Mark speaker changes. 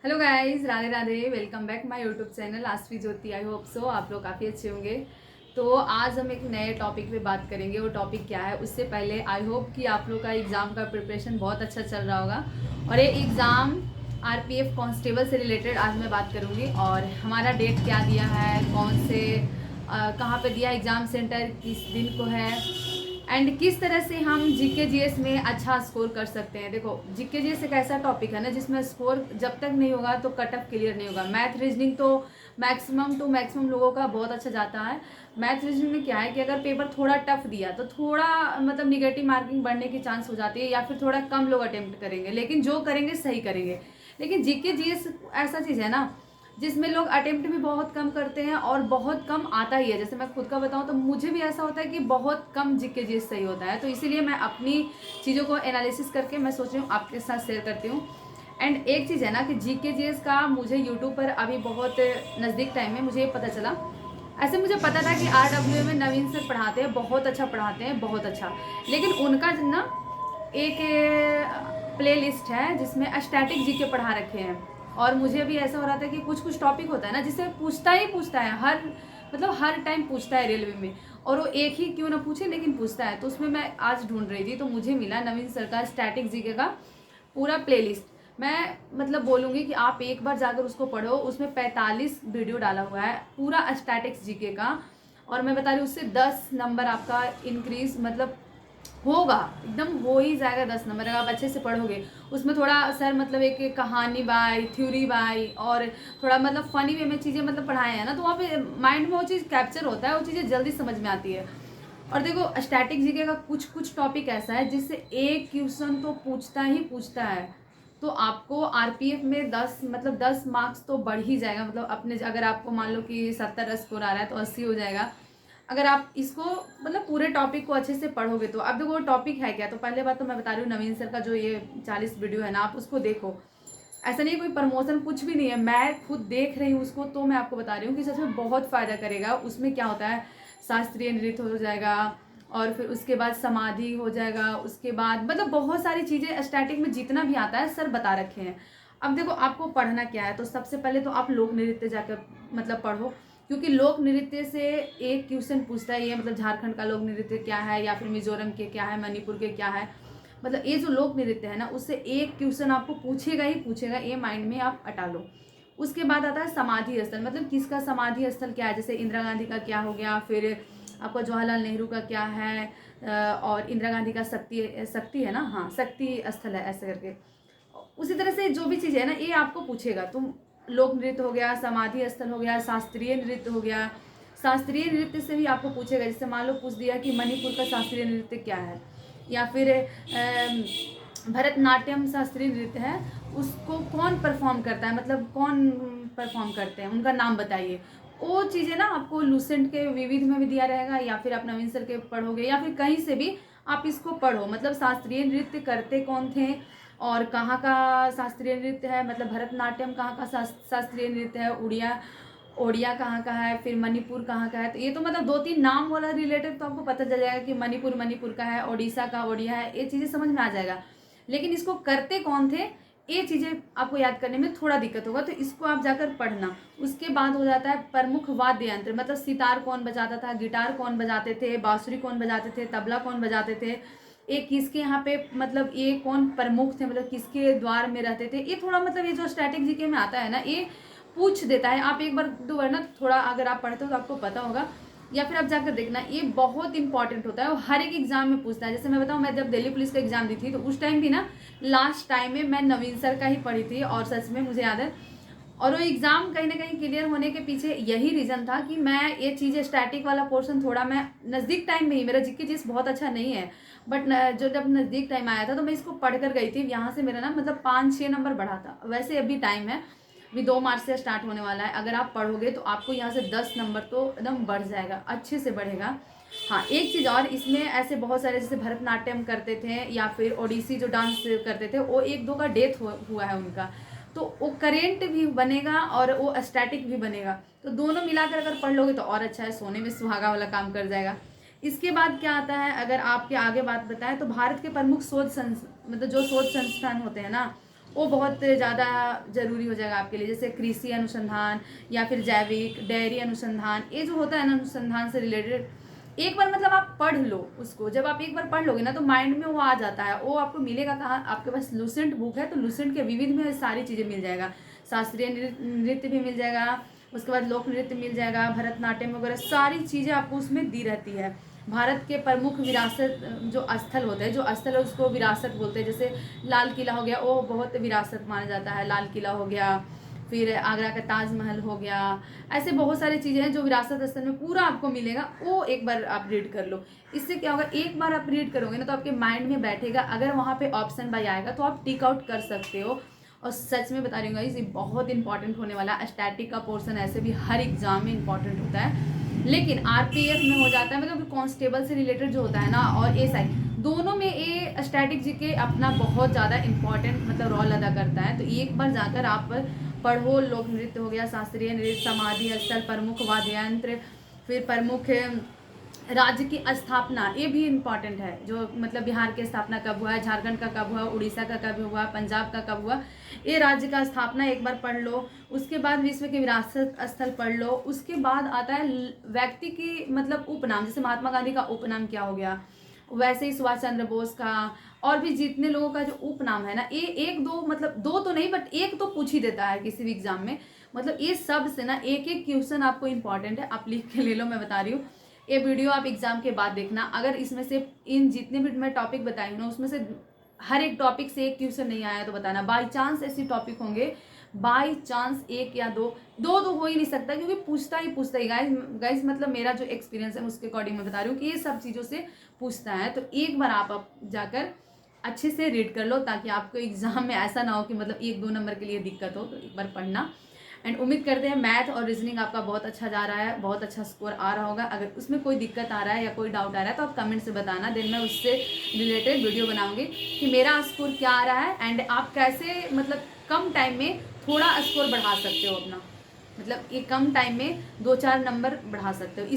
Speaker 1: Hello guys, Radhe Radhe. Welcome back my YouTube channel Aasvi Jyoti. I hope so आप लोग काफ़ी अच्छे होंगे। तो आज हम एक नए टॉपिक पे बात करेंगे। वो टॉपिक क्या है, उससे पहले आई होप कि आप लोग का एग्ज़ाम का प्रिपरेशन बहुत अच्छा चल रहा होगा। और ये एग्ज़ाम आरपीएफ कांस्टेबल से रिलेटेड आज मैं बात करूँगी। और हमारा डेट क्या दिया है, कौन से कहाँ पे दिया एग्ज़ाम सेंटर, किस दिन को है, एंड किस तरह से हम जीके जीएस में अच्छा स्कोर कर सकते हैं। देखो, जीके जीएस एक ऐसा टॉपिक है ना जिसमें स्कोर जब तक नहीं होगा तो कट ऑफ क्लियर नहीं होगा। मैथ रीजनिंग तो मैक्सिमम टू मैक्सिमम लोगों का बहुत अच्छा जाता है। मैथ रीजनिंग में क्या है कि अगर पेपर थोड़ा टफ दिया तो थोड़ा मतलब निगेटिव मार्किंग बढ़ने की चांस हो जाती है, या फिर थोड़ा कम लोग अटेम्प्ट करेंगे, लेकिन जो करेंगे सही करेंगे। लेकिन जीके जीएस ऐसा चीज़ है ना जिसमें लोग अटेम्प्ट भी बहुत कम करते हैं और बहुत कम आता ही है। जैसे मैं खुद का बताऊं तो मुझे भी ऐसा होता है कि बहुत कम जीके जीएस सही होता है। तो इसीलिए मैं अपनी चीज़ों को एनालिसिस करके मैं सोच रही हूँ आपके साथ शेयर करती हूँ। एंड एक चीज़ है ना कि जीके जीएस का मुझे यूट्यूब पर अभी बहुत नज़दीक टाइम में मुझे ये पता चला। ऐसे मुझे पता था कि RWA में नवीन सर पढ़ाते हैं, बहुत अच्छा पढ़ाते हैं, बहुत अच्छा। लेकिन उनका ना एक प्ले लिस्ट है जिसमें स्टैटिक जीके पढ़ा रखे हैं। और मुझे भी ऐसा हो रहा था कि कुछ कुछ टॉपिक होता है ना जिससे पूछता ही पूछता है, हर मतलब हर टाइम पूछता है रेलवे में। और वो एक ही क्यों ना पूछे लेकिन पूछता है। तो उसमें मैं आज ढूंढ रही थी तो मुझे मिला नवीन सर का स्टैटिक जीके का पूरा प्लेलिस्ट। मैं मतलब बोलूँगी कि आप एक बार जाकर उसको पढ़ो। उसमें 45 वीडियो डाला हुआ है पूरा स्टैटिक्स जीके का। और मैं बता रही हूँ उससे 10 नंबर आपका इंक्रीज मतलब होगा, एकदम हो ही जाएगा 10 नंबर अगर आप अच्छे से पढ़ोगे। उसमें थोड़ा सर मतलब एक कहानी बाय थ्योरी बाय और थोड़ा मतलब फनी वे में चीज़ें मतलब पढ़ाए हैं ना, तो वहाँ पे माइंड में वो चीज़ कैप्चर होता है, वो चीज़ें जल्दी समझ में आती है। और देखो, स्टैटिक जीके का कुछ कुछ टॉपिक ऐसा है जिससे एक क्वेश्चन तो पूछता ही पूछता है। तो आपको आरपीएफ में 10 मतलब 10 मार्क्स तो बढ़ ही जाएगा। मतलब अपने अगर आपको मान लो कि 70 स्कोर आ रहा है तो 80 हो जाएगा अगर आप इसको मतलब पूरे टॉपिक को अच्छे से पढ़ोगे तो। अब देखो वो टॉपिक है क्या, तो पहले बात तो मैं बता रही हूँ नवीन सर का जो ये 40 वीडियो है ना, आप उसको देखो। ऐसा नहीं है कोई प्रमोशन, कुछ भी नहीं है, मैं खुद देख रही हूँ उसको तो मैं आपको बता रही हूँ कि सच में बहुत फ़ायदा करेगा। उसमें क्या होता है, शास्त्रीय नृत्य हो जाएगा और फिर उसके बाद समाधि हो जाएगा, उसके बाद मतलब बहुत सारी चीज़ें स्टैटिक में जितना भी आता है सर बता रखे हैं। अब देखो आपको पढ़ना क्या है, तो सबसे पहले तो आप लोक नृत्य जाकर मतलब पढ़ो। क्योंकि लोक नृत्य से एक क्वेश्चन पूछता है, ये मतलब झारखंड का लोक नृत्य क्या है, या फिर मिजोरम के क्या है, मणिपुर के क्या है। मतलब ये जो लोक नृत्य है ना उससे एक क्वेश्चन आपको पूछेगा ही पूछेगा, ये माइंड में आप हटा लो। उसके बाद आता है समाधि स्थल, मतलब किसका समाधि स्थल क्या है। जैसे इंदिरा गांधी का क्या हो गया, फिर आपका जवाहरलाल नेहरू का क्या है, और इंदिरा गांधी का शक्ति शक्ति है ना, हाँ शक्ति स्थल है ऐसे करके। उसी तरह से जो भी चीज़ है ना ये आपको पूछेगा। तुम लोक नृत्य हो गया, समाधि स्थल हो गया, शास्त्रीय नृत्य हो गया। शास्त्रीय नृत्य से भी आपको पूछेगा। जैसे मान लो पूछ दिया कि मणिपुर का शास्त्रीय नृत्य क्या है, या फिर भरतनाट्यम शास्त्रीय नृत्य है, उसको कौन परफॉर्म करता है, मतलब कौन परफॉर्म करते हैं, उनका नाम बताइए। वो चीज़ें ना आपको लूसेंट के विविध में भी दिया रहेगा, या फिर आप नवीन सर के पढ़ोगे, या फिर कहीं से भी आप इसको पढ़ो। मतलब शास्त्रीय नृत्य करते कौन थे और कहाँ का शास्त्रीय नृत्य है, मतलब भरतनाट्यम कहाँ का शास्त्रीय नृत्य है, उड़िया ओडिया कहाँ का है, फिर मणिपुर कहाँ का है। तो ये तो मतलब 2-3 नाम वाला रिलेटेड तो आपको पता चल जाएगा कि मणिपुर मणिपुर का है, ओडिशा का ओडिया है, ये चीज़ें समझ में आ जाएगा। लेकिन इसको करते कौन थे ये चीज़ें आपको याद करने में थोड़ा दिक्कत होगा, तो इसको आप जाकर पढ़ना। उसके बाद हो जाता है प्रमुख वाद्य यंत्र, मतलब सितार कौन बजाता था, गिटार कौन बजाते थे, बांसुरी कौन बजाते थे, तबला कौन बजाते थे, ये किसके यहाँ पे मतलब ये कौन प्रमुख थे, मतलब किसके द्वार में रहते थे। ये थोड़ा मतलब ये जो स्टैटिक जीके में आता है ना ये पूछ देता है। आप एक बार दो बार ना थोड़ा अगर आप पढ़ते हो तो आपको पता होगा, या फिर आप जाकर देखना, ये बहुत इंपॉर्टेंट होता है और हर एक एग्जाम में पूछता है। जैसे मैं बताऊँ, मैं जब दिल्ली पुलिस का एग्जाम दी थी तो उस टाइम भी ना लास्ट टाइम में मैं नवीन सर का ही पढ़ी थी, और सच में मुझे याद है। और वो एग्ज़ाम कहीं ना कहीं क्लियर होने के पीछे यही रीज़न था कि मैं ये चीज़ें स्टैटिक वाला पोर्शन थोड़ा मैं नज़दीक टाइम में ही, मेरा जीके जीएस बहुत अच्छा नहीं है बट जो जब नज़दीक टाइम आया था तो मैं इसको पढ़ कर गई थी। यहाँ से मेरा ना मतलब 5-6 नंबर बढ़ा था। वैसे अभी टाइम है, अभी 2 मार्च से स्टार्ट होने वाला है। अगर आप पढ़ोगे तो आपको यहाँ से 10 नंबर तो एकदम बढ़ जाएगा, अच्छे से बढ़ेगा। हाँ, एक चीज़ और, इसमें ऐसे बहुत सारे जैसे भरतनाट्यम करते थे या फिर ओडिसी जो डांस करते थे, वो 1-2 का डेथ हुआ है उनका। तो वो करेंट भी बनेगा और वो स्टैटिक भी बनेगा, तो दोनों मिलाकर अगर पढ़ लोगे तो और अच्छा है, सोने में सुहागा वाला काम कर जाएगा। इसके बाद क्या आता है, अगर आपके आगे बात बताएं तो भारत के प्रमुख मतलब जो शोध संस्थान होते हैं ना वो बहुत ज़्यादा ज़रूरी हो जाएगा आपके लिए। जैसे कृषि अनुसंधान या फिर जैविक, डेयरी अनुसंधान, ये जो होता है ना अनुसंधान से रिलेटेड, एक बार मतलब आप पढ़ लो उसको। जब आप एक बार पढ़ लोगे ना तो माइंड में वो आ जाता है। वो आपको मिलेगा कहाँ, आपके पास लूसेंट बुक है तो लूसेंट के विविध में सारी चीज़ें मिल जाएगा। शास्त्रीय नृत्य भी मिल जाएगा, उसके बाद लोक नृत्य मिल जाएगा, भरतनाट्यम वगैरह सारी चीज़ें आपको उसमें दी रहती है। भारत के प्रमुख विरासत जो स्थल होते हैं, जो स्थल है उसको विरासत बोलते हैं। जैसे लाल किला हो गया, वो बहुत विरासत माना जाता है, लाल किला हो गया, फिर आगरा का ताजमहल हो गया। ऐसे बहुत सारी चीज़ें हैं जो विरासत स्थल में पूरा आपको मिलेगा, वो एक बार आप रीड कर लो। इससे क्या होगा, एक बार आप रीड करोगे ना तो आपके माइंड में बैठेगा। अगर वहाँ पे ऑप्शन बाई आएगा तो आप टिक आउट कर सकते हो। और सच में बता रही हूँ गाइस, ये बहुत इंपॉर्टेंट होने वाला है। स्टैटिक का पोर्शन ऐसे भी हर एग्जाम में इंपॉर्टेंट होता है, लेकिन आरपीएफ में हो जाता है, मतलब कांस्टेबल से रिलेटेड जो होता है ना, और एसआई दोनों में ये स्टैटिक जीके अपना बहुत ज़्यादा इंपॉर्टेंट मतलब रोल अदा करता है। तो एक बार जाकर आप पढ़ो। लोक नृत्य हो गया, शास्त्रीय नृत्य, समाधि स्थल, प्रमुख वाद्य यंत्र, फिर प्रमुख राज्य की स्थापना, ये भी इम्पॉर्टेंट है। जो मतलब बिहार की स्थापना कब हुआ है, झारखंड का कब हुआ, उड़ीसा का कब हुआ, पंजाब का कब हुआ, ये राज्य का स्थापना एक बार पढ़ लो। उसके बाद विश्व के विरासत स्थल पढ़ लो। उसके बाद आता है व्यक्ति की मतलब उपनाम। जैसे महात्मा गांधी का उपनाम क्या हो गया, वैसे ही सुभाष चंद्र बोस का, और भी जितने लोगों का जो उपनाम है ना, ये एक दो मतलब दो तो नहीं बट एक तो पूछ ही देता है किसी भी एग्जाम में। मतलब ये सब से ना एक एक क्वेश्चन आपको इंपॉर्टेंट है, आप लिख के ले लो, मैं बता रही हूँ। ये वीडियो आप एग्जाम के बाद देखना। अगर इसमें से इन जितने भी मैं टॉपिक बताई हूँ ना, उसमें से हर एक टॉपिक से एक क्वेश्चन नहीं आया तो बताना। बाई चांस ऐसे टॉपिक होंगे, बाई चांस एक या दो, दो तो हो ही नहीं सकता, क्योंकि पूछता ही गाइस। गाइस मतलब मेरा जो एक्सपीरियंस है उसके अकॉर्डिंग मैं बता रही हूँ कि ये सब चीज़ों से पूछता है। तो एक बार आप जाकर अच्छे से रीड कर लो, ताकि आपको एग्जाम में ऐसा ना हो कि मतलब एक दो नंबर के लिए दिक्कत हो। तो एक बार पढ़ना। एंड उम्मीद करते हैं मैथ और रीजनिंग आपका बहुत अच्छा जा रहा है, बहुत अच्छा स्कोर आ रहा होगा। अगर उसमें कोई दिक्कत आ रहा है या कोई डाउट आ रहा है तो आप कमेंट से बताना, देन मैं उससे रिलेटेड वीडियो बनाऊंगी कि मेरा स्कोर क्या आ रहा है एंड आप कैसे मतलब कम टाइम में थोड़ा स्कोर बढ़ा सकते हो अपना। मतलब ये कम टाइम में 2-4 नंबर बढ़ा सकते हो।